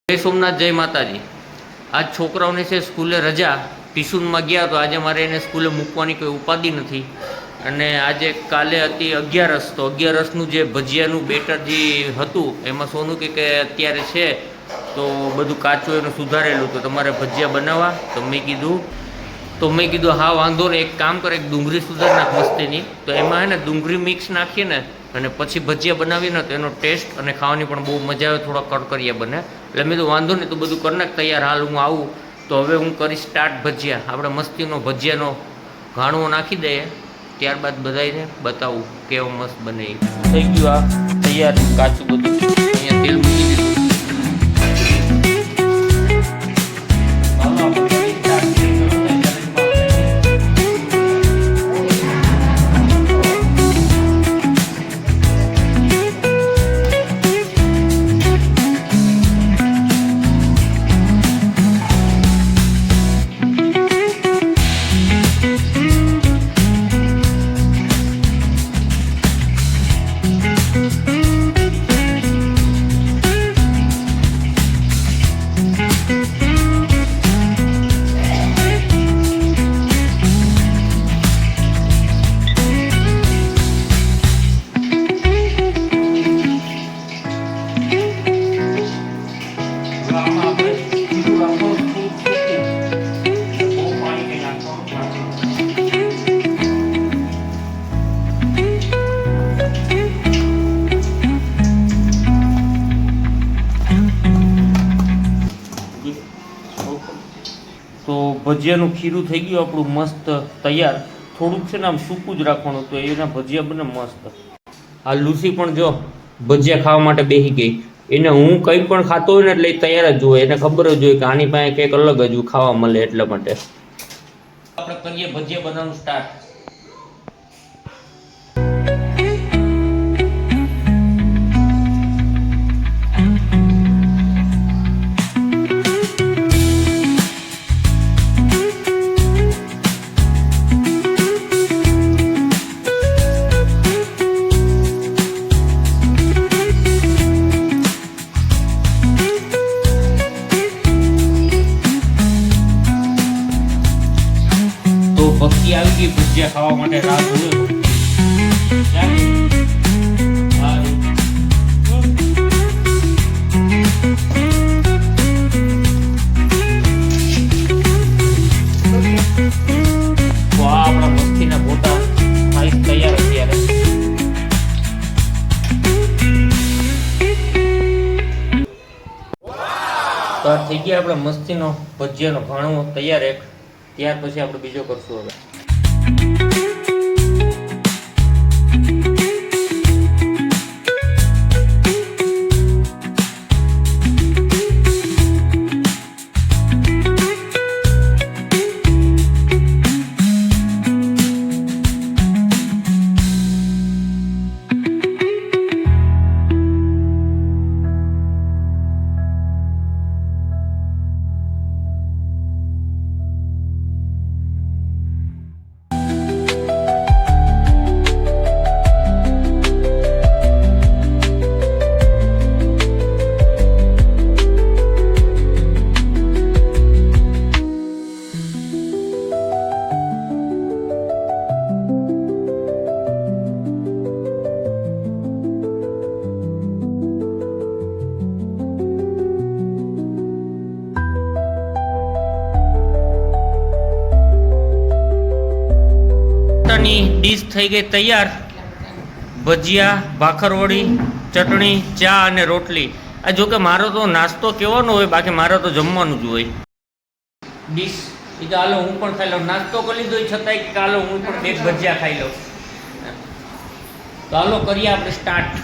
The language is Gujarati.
જય સોમનાથ, જય માતાજી। આજ છોકરાઓને છે સ્કૂલે રજા, ટ્યુશનમાં ગયા તો આજે મારે એને સ્કૂલે મૂકવાની કોઈ ઉપાધિ નથી। અને આજે કાલે હતી 11રસ, તો 11રસનું જે ભજીયાનું બેટર જે હતું એમાં સોનું કે અત્યારે છે તો બધું કાચું એનું સુધારેલું, તો તમારે ભજીયા બનાવવા? તો મેં કીધું હા વાંધો ને, એક કામ કરે, એક ડુંગળી સુધાર નાખ મસ્તીની, તો એમાં હે ને ડુંગળી મિક્સ નાખીએ ને અને પછી ભજીયા બનાવીએ ને તો એનો ટેસ્ટ અને ખાવાની પણ બહુ મજા આવે, થોડા કડકરિયા બને। એટલે મેં તો વાંધો નહીં, તો બધું કરી નાખ તૈયાર, હાલ હું આવું તો હવે હું કરીશ સ્ટાર્ટ ભજીયા। આપણે મસ્તીનો ભજીયાનો ઘાણવો નાખી દઈએ, ત્યારબાદ બધાને બતાવું કેવો મસ્ત બને। થઈ ગયું આ તૈયાર કાચું બધું, અહીંયા તેલ મૂકી દીધું। તો ભજીયાનું ખીરું થઈ ગયું આપણું મસ્ત તૈયાર। થોડુંક છે ને આમ સૂકું જ રાખવાનું, તો એના ભજીયા બને મસ્ત। આ લૂસી પણ જો ભજીયા ખાવા માટે બેસી ગઈ, એને હું કંઈ પણ ખાતો હોય ને એટલે એ તૈયાર જ હોય, એને ખબર જ હોય કે આની પાસે કંઈક અલગ જ ખાવા મળે, એટલા માટે આપણે કરીએ ભજીયા બનાવવાનું સ્ટાર્ટ। ભક્તિ આવી ગઈ ભજીયા ખાવા માટે, રાહ જોયો। તો આ આપણા મસ્તીના ગોટા ખાઈ તૈયાર અત્યારે। તો આ થઈ ગયા આપણા મસ્તીનો ભજીયાનો ઘાણો તૈયાર એક, ત્યાર પછી આપણે બીજો કરશું હવે। ડીશ થઈ ગઈ તૈયાર, ભજીયા, ભાખરવડી, ચટણી, ચા અને રોટલી। આ જોકે મારો તો નાસ્તો કહેવાનો હોય, બાકી મારે તો જમવાનું જ હોય। ડીશ એ તો હાલો હું પણ ખાઈ લઉં, નાસ્તો કરી લીધો છતાંય કે હાલો હું પણ બે ભજીયા ખાઈ લઉં। તો હાલો કરીએ આપણે સ્ટાર્ટ।